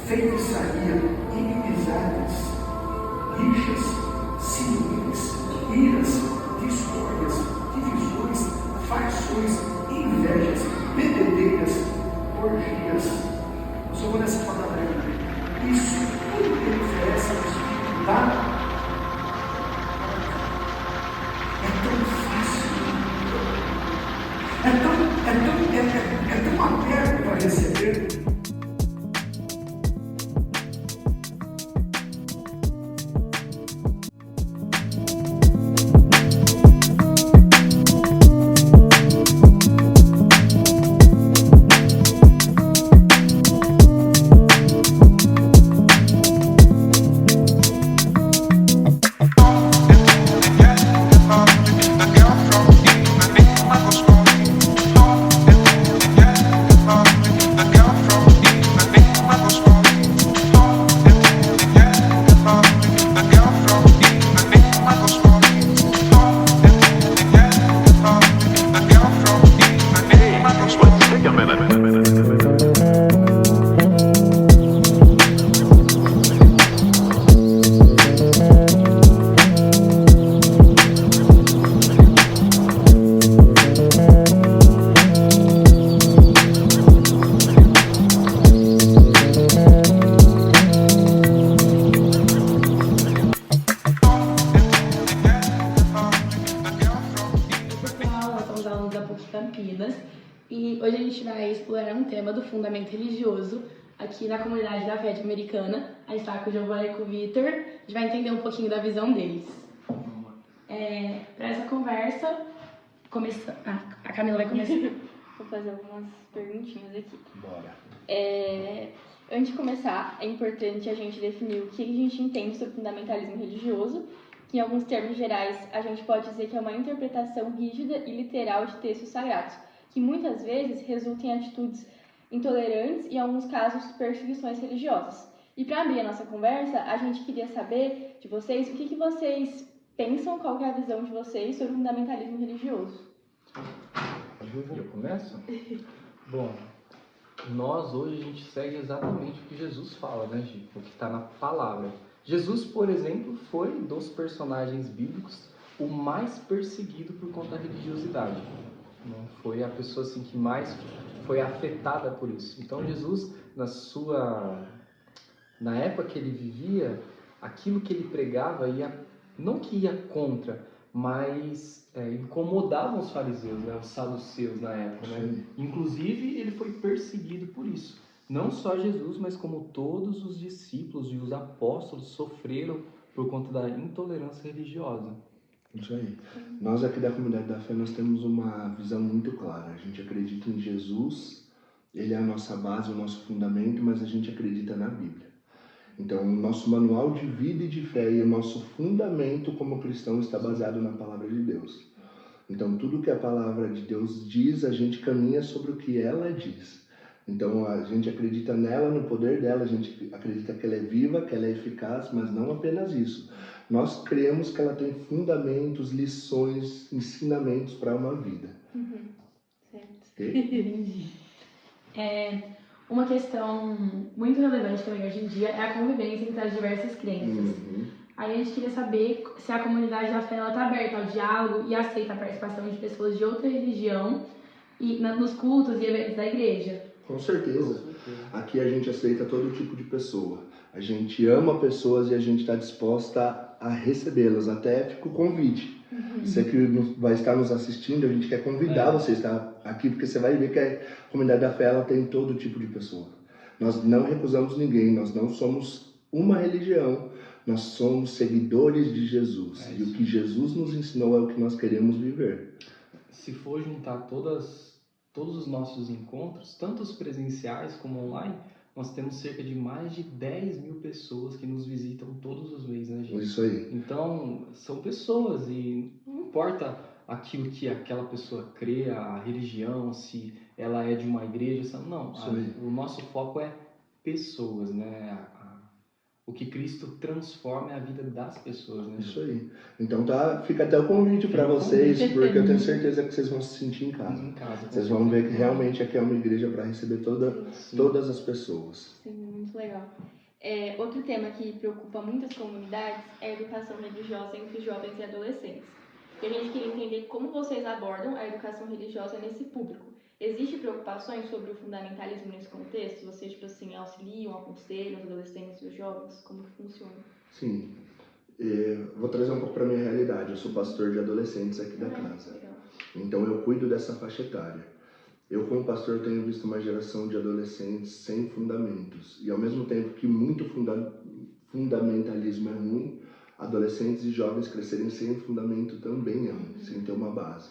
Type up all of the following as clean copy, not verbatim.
feitiçaria, inimizades, rixas, ciúmes, iras, discórdias, divisões, facções, invejas, bebedeiras, orgias. Eu só vou nessa palavra aí. Isso tudo que ele oferece ao Espírito dá. É tão fácil, é tão aberto para receber. E hoje a gente vai explorar um tema do fundamento religioso aqui na comunidade da fé americana. A gente está com o Giovanni e com o Vitor. A gente vai entender um pouquinho da visão deles. Para essa conversa, a Camila vai começar. Vou fazer algumas perguntinhas aqui. Bora. Antes de começar, é importante a gente definir o que a gente entende sobre fundamentalismo religioso, que em alguns termos gerais a gente pode dizer que é uma interpretação rígida e literal de textos sagrados, que muitas vezes resulta em atitudes intolerantes e, em alguns casos, perseguições religiosas. E para abrir a nossa conversa, a gente queria saber de vocês o que vocês pensam, qual que é a visão de vocês sobre o fundamentalismo religioso. Eu começo? Bom, nós hoje a gente segue exatamente o que Jesus fala, né, Gi? O que está na palavra. Jesus, por exemplo, foi dos personagens bíblicos o mais perseguido por conta da religiosidade. Não foi a pessoa assim que mais foi afetada por isso. Então Jesus, na época que ele vivia, aquilo que ele pregava não que ia contra, mas incomodavam os fariseus, né, os saduceus na época, né? Inclusive ele foi perseguido por isso. Não só Jesus, mas como todos os discípulos e os apóstolos sofreram por conta da intolerância religiosa. Isso aí. Nós aqui da Comunidade da Fé, nós temos uma visão muito clara. A gente acredita em Jesus, ele é a nossa base, o nosso fundamento, mas a gente acredita na Bíblia. Então, o nosso manual de vida e de fé e o nosso fundamento como cristão está baseado na Palavra de Deus. Então, tudo que a Palavra de Deus diz, a gente caminha sobre o que ela diz. Então, a gente acredita nela, no poder dela, a gente acredita que ela é viva, que ela é eficaz, mas não apenas isso. Nós cremos que ela tem fundamentos, lições, ensinamentos para uma vida. Certo. Okay? Uma questão muito relevante também hoje em dia é a convivência entre as diversas crenças. Aí a gente queria saber se a comunidade da fé está aberta ao diálogo e aceita a participação de pessoas de outra religião nos cultos e eventos da igreja. Com certeza. Aqui a gente aceita todo tipo de pessoa. A gente ama pessoas e a gente está disposta a recebê-las. Até fica o convite. Você que vai estar nos assistindo, a gente quer convidar você a estar aqui, porque você vai ver que a comunidade da fé ela tem todo tipo de pessoa. Nós não recusamos ninguém, nós não somos uma religião, nós somos seguidores de Jesus. E o que Jesus nos ensinou é o que nós queremos viver. Se for juntar todos os nossos encontros, tanto os presenciais como online, nós temos cerca de mais de 10 mil pessoas que nos visitam todos os meses, né, gente? Isso aí. Então, são pessoas e não importa aquilo que aquela pessoa crê, a religião, se ela é de uma igreja, não. O nosso foco é pessoas, né? o que Cristo transforma é a vida das pessoas, né? Isso aí. Então fica até o convite para vocês, porque eu tenho certeza que vocês vão se sentir em casa. Em casa, Vocês vão ver que realmente aqui é uma igreja para receber todas as pessoas. Sim, muito legal. Outro tema que preocupa muitas comunidades é a educação religiosa entre jovens e adolescentes. E a gente queria entender como vocês abordam a educação religiosa nesse público. Existem preocupações sobre o fundamentalismo nesse contexto? Vocês, tipo assim, auxiliam, aconselham os adolescentes e os jovens? Como que funciona? Sim. Vou trazer um pouco para minha realidade. Eu sou pastor de adolescentes aqui da casa. Legal. Então eu cuido dessa faixa etária. Eu, como pastor, tenho visto uma geração de adolescentes sem fundamentos. E ao mesmo tempo que muito fundamentalismo é ruim, adolescentes e jovens crescerem sem fundamento também é ruim, sem ter uma base.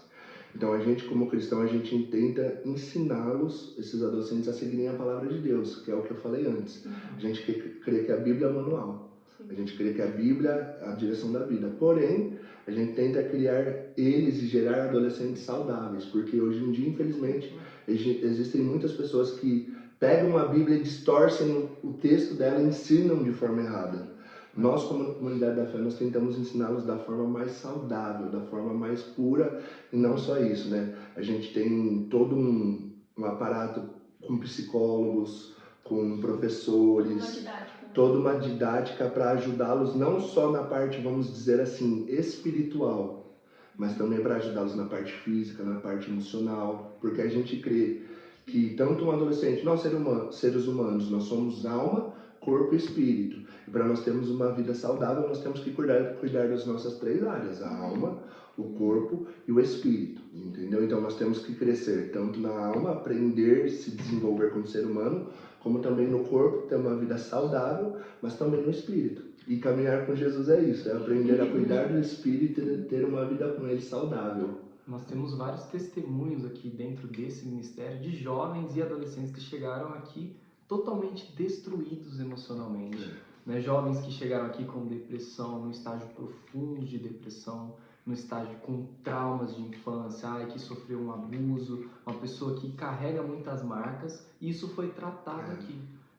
Então a gente, como cristão, a gente tenta ensiná-los, esses adolescentes, a seguirem a palavra de Deus, que é o que eu falei antes. A gente crê que a Bíblia é o manual. A gente crê que a Bíblia é a direção da vida. Porém, a gente tenta criar eles e gerar adolescentes saudáveis, porque hoje em dia, infelizmente, existem muitas pessoas que pegam a Bíblia e distorcem o texto dela e ensinam de forma errada. Nós, como comunidade da fé, nós tentamos ensiná-los da forma mais saudável, da forma mais pura, e não só isso, né? A gente tem todo um aparato com psicólogos, com professores, toda uma didática para ajudá-los não só na parte, vamos dizer assim, espiritual, mas também para ajudá-los na parte física, na parte emocional, porque a gente crê que tanto um adolescente, nós seres humanos, nós somos alma, corpo e espírito. E para nós termos uma vida saudável, nós temos que cuidar das nossas 3 áreas, a alma, o corpo e o espírito, entendeu? Então nós temos que crescer tanto na alma, aprender, se desenvolver como ser humano, como também no corpo, ter uma vida saudável, mas também no espírito. E caminhar com Jesus é isso, é aprender a cuidar do espírito e ter uma vida com ele saudável. Nós temos vários testemunhos aqui dentro desse ministério de jovens e adolescentes que chegaram aqui totalmente destruídos emocionalmente. Né? Jovens que chegaram aqui com depressão, no estágio profundo de depressão, no estágio com traumas de infância, que sofreu um abuso, uma pessoa que carrega muitas marcas, e isso foi tratado aqui.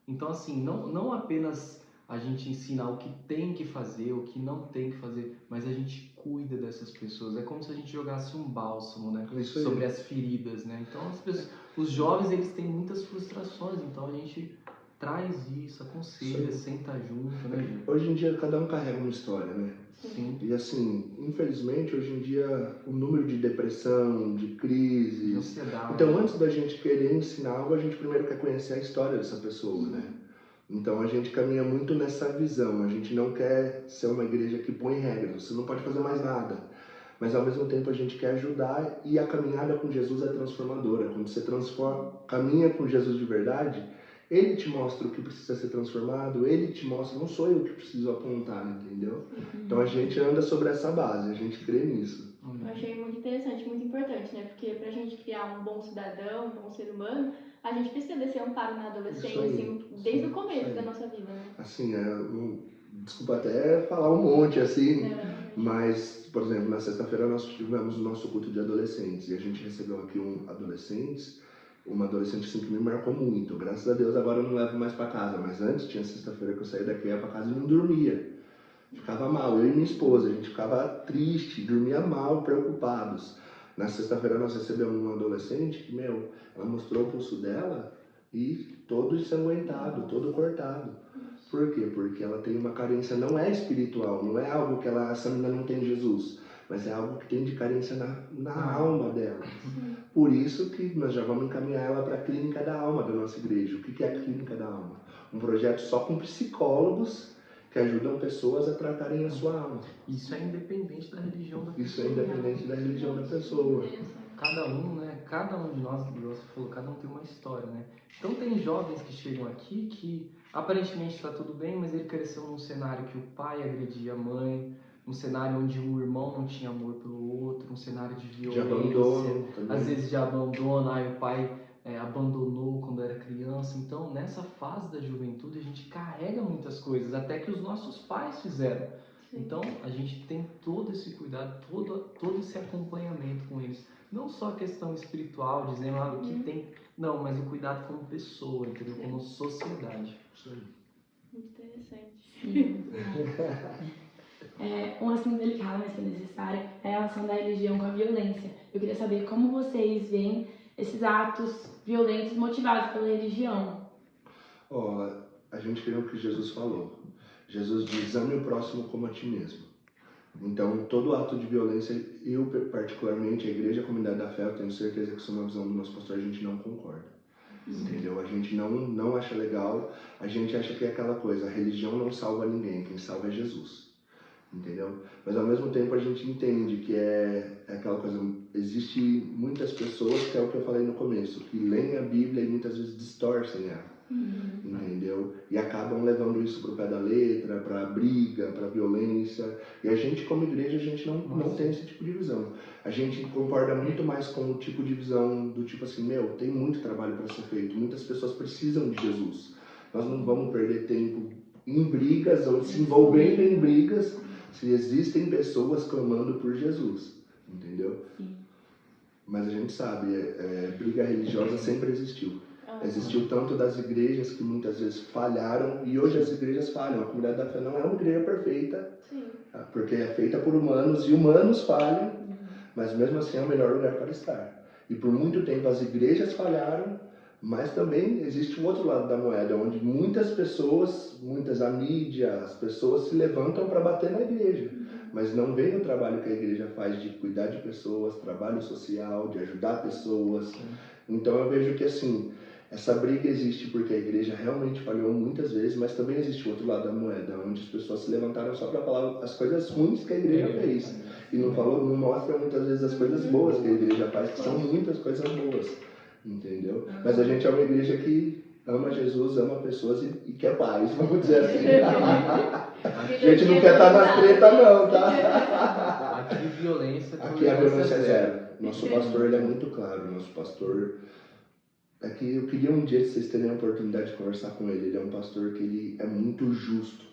Então, assim, não apenas a gente ensina o que tem que fazer, o que não tem que fazer, mas a gente cuida dessas pessoas. É como se a gente jogasse um bálsamo, né, sobre as feridas, né? Então, os jovens, eles têm muitas frustrações, então a gente traz isso, aconselha, senta junto, né, gente? Hoje em dia, cada um carrega uma história, né? Sim. E assim, infelizmente, hoje em dia, o número de depressão, de crises... De ansiedade. Então, antes da gente querer ensinar algo, a gente primeiro quer conhecer a história dessa pessoa, né? Então, a gente caminha muito nessa visão. A gente não quer ser uma igreja que põe regras. Você não pode fazer mais nada. Mas, ao mesmo tempo, a gente quer ajudar, e a caminhada com Jesus é transformadora. Quando você caminha com Jesus de verdade, ele te mostra o que precisa ser transformado, ele te mostra, não sou eu que preciso apontar, entendeu? Então a gente anda sobre essa base, a gente crê nisso. Eu achei muito interessante, muito importante, né? Porque pra gente criar um bom cidadão, um bom ser humano, a gente precisa desse amparo na adolescência, assim, desde o começo da nossa vida, né? Assim, desculpa até falar um monte, assim, mas, por exemplo, na sexta-feira nós tivemos o nosso culto de adolescentes, e a gente recebeu aqui uma adolescente assim, que me marcou muito. Graças a Deus agora eu não levo mais para casa, mas antes tinha sexta-feira que eu saía daqui, ia para casa e não dormia. Ficava mal, eu e minha esposa, a gente ficava triste, dormia mal, preocupados. Na sexta-feira nós recebemos uma adolescente que, ela mostrou o pulso dela e todo ensanguentado, todo cortado. Por quê? Porque ela tem uma carência, não é espiritual, não é algo que essa menina não tem Jesus, mas é algo que tem de carência na alma dela. Por isso que nós já vamos encaminhar ela para a Clínica da Alma da nossa igreja. O que é a Clínica da Alma? Um projeto só com psicólogos que ajudam pessoas a tratarem a sua alma. Isso é independente da religião da pessoa. Isso é independente da religião da pessoa. Cada um de nós, como você falou, cada um tem uma história, né? Então tem jovens que chegam aqui que aparentemente está tudo bem, mas ele cresceu num cenário que o pai agredia a mãe, um cenário onde um irmão não tinha amor pelo outro, um cenário de violência, de abandono, às vezes de abandono, aí o pai abandonou quando era criança. Então, nessa fase da juventude, a gente carrega muitas coisas, até que os nossos pais fizeram. Então, a gente tem todo esse cuidado, todo esse acompanhamento com eles. Não só a questão espiritual, dizendo o que tem, não, mas o cuidado como pessoa, entendeu? Como sociedade. Isso aí. Muito interessante. Sim. Um assunto delicado, mas que é necessário, é a relação da religião com a violência. Eu queria saber como vocês veem esses atos violentos motivados pela religião. Ó, a gente crê no que Jesus falou. Jesus diz, ame o próximo como a ti mesmo. Então, todo ato de violência, eu particularmente, a igreja, a comunidade da fé, eu tenho certeza que isso é uma visão do nosso pastor, a gente não concorda. Entendeu? A gente não acha legal, a gente acha que é aquela coisa, a religião não salva ninguém, quem salva é Jesus. Entendeu? Mas ao mesmo tempo a gente entende que é aquela coisa, existe muitas pessoas, que é o que eu falei no começo, que leem a Bíblia e muitas vezes distorcem ela. Entendeu? E acabam levando isso pro pé da letra, pra briga, pra violência. E a gente, como igreja, a gente não tem esse tipo de visão. A gente concorda muito mais com o tipo de visão do tipo assim, tem muito trabalho para ser feito, muitas pessoas precisam de Jesus. Nós não vamos perder tempo em brigas ou se envolvendo em brigas se existem pessoas clamando por Jesus. Entendeu? Sim. Mas a gente sabe, briga religiosa sempre existiu. Existiu tanto das igrejas que muitas vezes falharam, e hoje as igrejas falham. A comunidade da fé não é uma igreja perfeita, porque é feita por humanos e humanos falham, mas mesmo assim é o melhor lugar para estar. E por muito tempo as igrejas falharam, mas também existe o outro lado da moeda, onde muitas pessoas, a mídia, as pessoas se levantam para bater na igreja, mas não veem o trabalho que a igreja faz de cuidar de pessoas, trabalho social, de ajudar pessoas. Então eu vejo que assim, essa briga existe porque a igreja realmente falhou muitas vezes, mas também existe o outro lado da moeda, onde as pessoas se levantaram só para falar as coisas ruins que a igreja fez. E não mostra muitas vezes as coisas boas que a igreja faz, que são muitas coisas boas. Entendeu? Mas a gente é uma igreja que ama Jesus, ama pessoas e quer paz, vamos dizer assim. A gente não quer estar nas tretas não, tá? Aqui violência, aqui a violência é zero. Nosso pastor, ele é muito claro. Nosso pastor... É que eu queria um dia que vocês terem a oportunidade de conversar com ele. Ele é um pastor que ele é muito justo.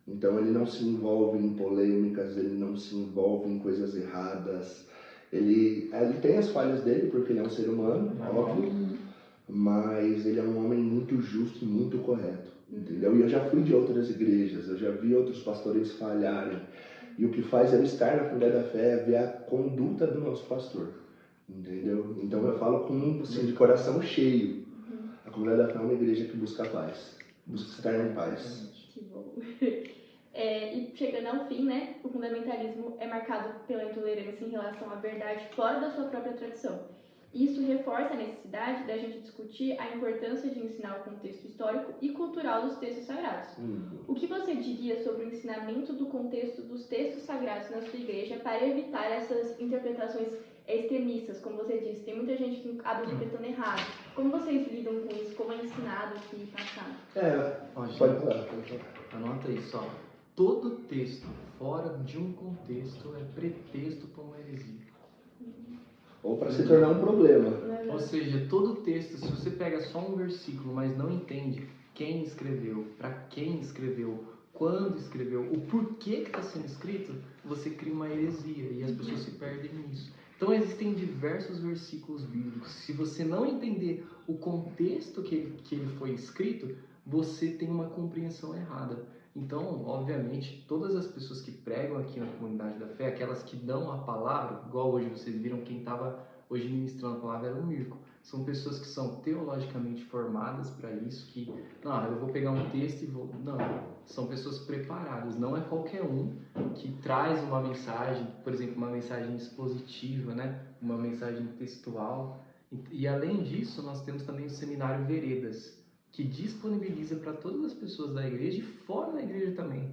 Então ele não se envolve em polêmicas, ele não se envolve em coisas erradas. Ele tem as falhas dele, porque ele é um ser humano, óbvio, mas ele é um homem muito justo e muito correto, entendeu? E eu já fui de outras igrejas, eu já vi outros pastores falharem. E o que faz eu estar na comunidade da fé é ver a conduta do nosso pastor, entendeu? Então eu falo com assim, de coração cheio. A comunidade da fé é uma igreja que busca paz, busca estar em paz. Que bom. E chegando ao fim, né, o fundamentalismo é marcado pela intolerância em relação à verdade fora da sua própria tradição. Isso reforça a necessidade da gente discutir a importância de ensinar o contexto histórico e cultural dos textos sagrados. O que você diria sobre o ensinamento do contexto dos textos sagrados na sua igreja para evitar essas interpretações extremistas, como você disse? Tem muita gente que acaba interpretando errado. Como vocês lidam com isso? Como é ensinado aqui e passado? Pode falar. Anota isso, ó. Todo texto fora de um contexto é pretexto para uma heresia. Ou para se tornar um problema. Ou seja, todo texto, se você pega só um versículo, mas não entende quem escreveu, para quem escreveu, quando escreveu, o porquê que está sendo escrito, você cria uma heresia e as pessoas se perdem nisso. Então existem diversos versículos bíblicos. Se você não entender o contexto que ele foi escrito, você tem uma compreensão errada. Então, obviamente, todas as pessoas que pregam aqui na comunidade da fé, aquelas que dão a palavra, igual hoje vocês viram, quem estava hoje ministrando a palavra era o Mirko. São pessoas que são teologicamente formadas para isso, que, eu vou pegar um texto e vou... Não, são pessoas preparadas, não é qualquer um que traz uma mensagem, por exemplo, uma mensagem expositiva, né? Uma mensagem textual. E além disso, nós temos também o Seminário Veredas, que disponibiliza para todas as pessoas da igreja e fora da igreja também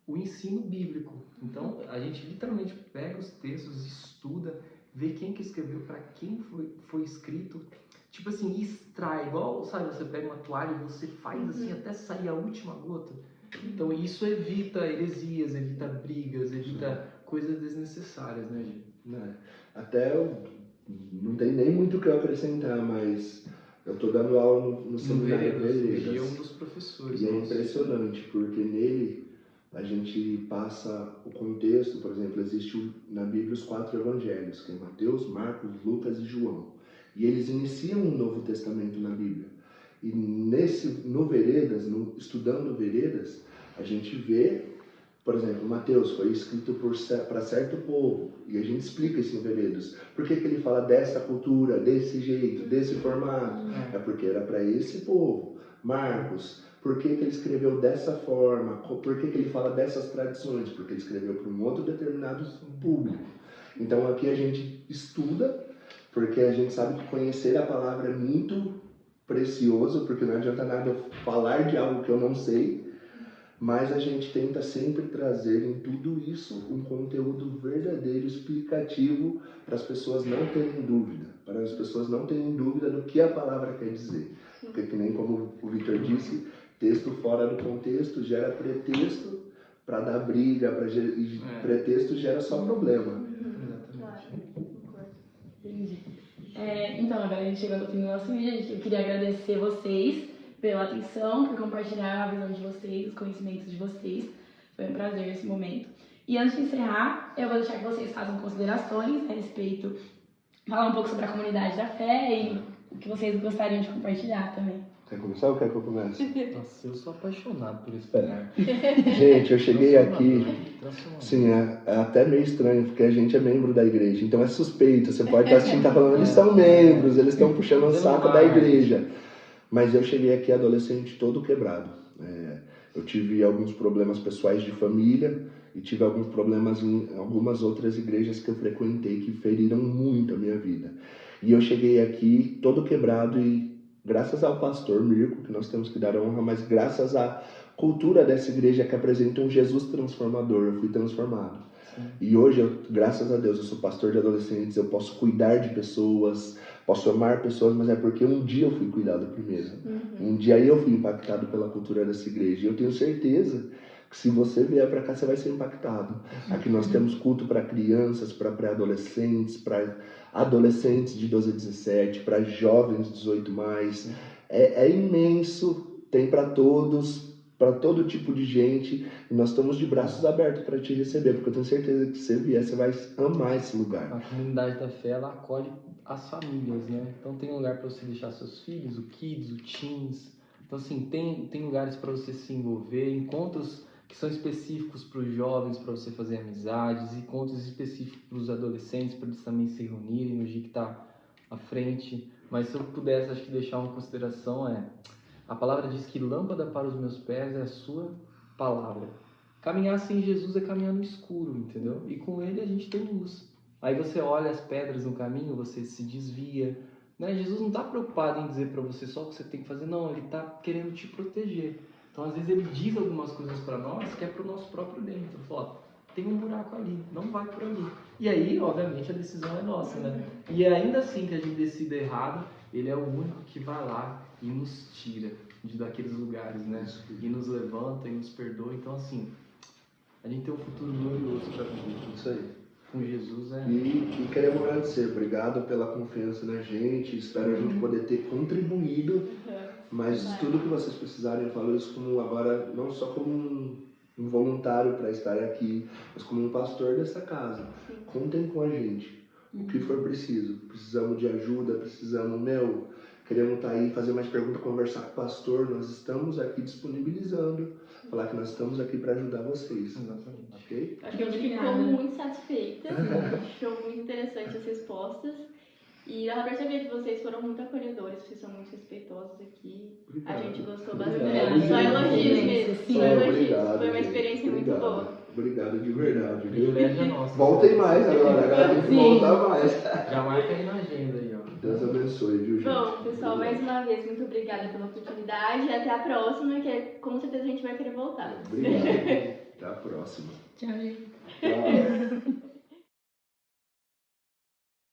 o ensino bíblico. Então, a gente literalmente pega os textos, estuda, vê quem que escreveu, para quem foi escrito. Tipo assim, extrai, igual, sabe, você pega uma toalha e você faz assim até sair a última gota. Então, isso evita heresias, evita brigas, evita coisas desnecessárias, né, gente? Até não tem nem muito o que eu acrescentar, mas... Eu estou dando aula no Seminário Veredas. E é um dos professores. E é impressionante, porque nele a gente passa o contexto. Por exemplo, existe na Bíblia os 4 evangelhos, que é Mateus, Marcos, Lucas e João. E eles iniciam um Novo Testamento na Bíblia. E no Veredas, estudando Veredas, a gente vê, por exemplo, Mateus foi escrito para certo povo, e a gente explica isso em Veredas. Por que ele fala dessa cultura, desse jeito, desse formato? É porque era para esse povo. Marcos, por que ele escreveu dessa forma? Por que ele fala dessas tradições? Porque ele escreveu para um outro determinado público. Então aqui a gente estuda, porque a gente sabe que conhecer a palavra é muito precioso, porque não adianta nada eu falar de algo que eu não sei, mas a gente tenta sempre trazer em tudo isso um conteúdo verdadeiro, explicativo, para as pessoas não terem dúvida, para as pessoas não terem dúvida do que a palavra quer dizer. Porque, que nem como o Vitor disse, texto fora do contexto gera pretexto para dar briga, e pretexto gera só problema. Entendi. Então, agora a gente chegou no fim do nosso vídeo. Eu queria agradecer vocês pela atenção, por compartilhar a visão de vocês, os conhecimentos de vocês. Foi um prazer esse momento. E antes de encerrar, eu vou deixar que vocês façam considerações a respeito, falar um pouco sobre a comunidade da fé e o que vocês gostariam de compartilhar também. Quer começar ou quer que eu comece? Nossa, eu sou apaixonado por esse lugar. Gente, eu cheguei aqui, sim, é até meio estranho, porque a gente é membro da igreja, então é suspeito, você pode estar assistindo e estar falando, eles são membros, eles estão puxando o saco da igreja. Mas eu cheguei aqui adolescente todo quebrado. Eu tive alguns problemas pessoais de família e tive alguns problemas em algumas outras igrejas que eu frequentei que feriram muito a minha vida. E eu cheguei aqui todo quebrado e graças ao pastor Mirko, que nós temos que dar honra, mas graças à cultura dessa igreja que apresenta um Jesus transformador, eu fui transformado. Sim. E hoje, graças a Deus, eu sou pastor de adolescentes, eu posso cuidar de pessoas, posso amar pessoas, mas é porque um dia eu fui cuidado primeiro. Um dia eu fui impactado pela cultura dessa igreja. E eu tenho certeza que se você vier para cá, você vai ser impactado. Aqui nós temos culto para crianças, para pré-adolescentes, para adolescentes de 12 a 17, para jovens de 18 mais. É imenso, tem para todos, para todo tipo de gente. E nós estamos de braços abertos para te receber, porque eu tenho certeza que se você vier, você vai amar esse lugar. A comunidade da fé, ela acolhe as famílias, né? Então tem lugar para você deixar seus filhos, o kids, o teens. Então assim, tem lugares para você se envolver, encontros que são específicos para os jovens, para você fazer amizades, encontros específicos para os adolescentes, para eles também se reunirem no dia que está à frente. Mas se eu pudesse, acho que deixar uma consideração a palavra diz que lâmpada para os meus pés é a sua palavra. Caminhar sem Jesus é caminhar no escuro, entendeu? E com ele a gente tem luz. Aí você olha as pedras no caminho, você se desvia, né? Jesus não está preocupado em dizer para você só o que você tem que fazer, não, ele está querendo te proteger. Então, às vezes, ele diz algumas coisas para nós que é para o nosso próprio dentro. Ele fala, ó, tem um buraco ali, não vai por ali. E aí, obviamente, a decisão é nossa, né? E ainda assim que a gente decida errado, ele é o único que vai lá e nos tira daqueles lugares, né? E nos levanta e nos perdoa. Então, assim, a gente tem um futuro glorioso para viver. Isso aí. Com Jesus, E queremos agradecer. Obrigado pela confiança na gente. Espero a gente poder ter contribuído. Mas tudo que vocês precisarem, eu falo isso como agora, não só como um voluntário para estar aqui, mas como um pastor dessa casa. Contem com a gente. O que for preciso. Precisamos de ajuda, precisamos, queremos estar aí, fazer mais perguntas, conversar com o pastor. Nós estamos aqui disponibilizando. Falar que nós estamos aqui para ajudar vocês. Exatamente. Ok? Acho que a gente ficou muito satisfeita. Achou muito interessante as respostas. E dá pra perceber que vocês foram muito acolhedores, vocês são muito respeitosos aqui. Obrigado. A gente gostou Obrigado. bastante. Só elogios mesmo. Só elogios. Obrigado, Foi uma gente. experiência muito boa. Obrigado de verdade. O Viu? privilégio é nosso. Voltem mais agora tem que voltar mais. Já marca aí na agenda aí, ó. Deus abençoe, viu, gente? Bom, pessoal, mais uma vez, muito obrigada pela oportunidade e até a próxima, que com certeza a gente vai querer voltar. Obrigado. Até a próxima. Tchau, gente. Tchau.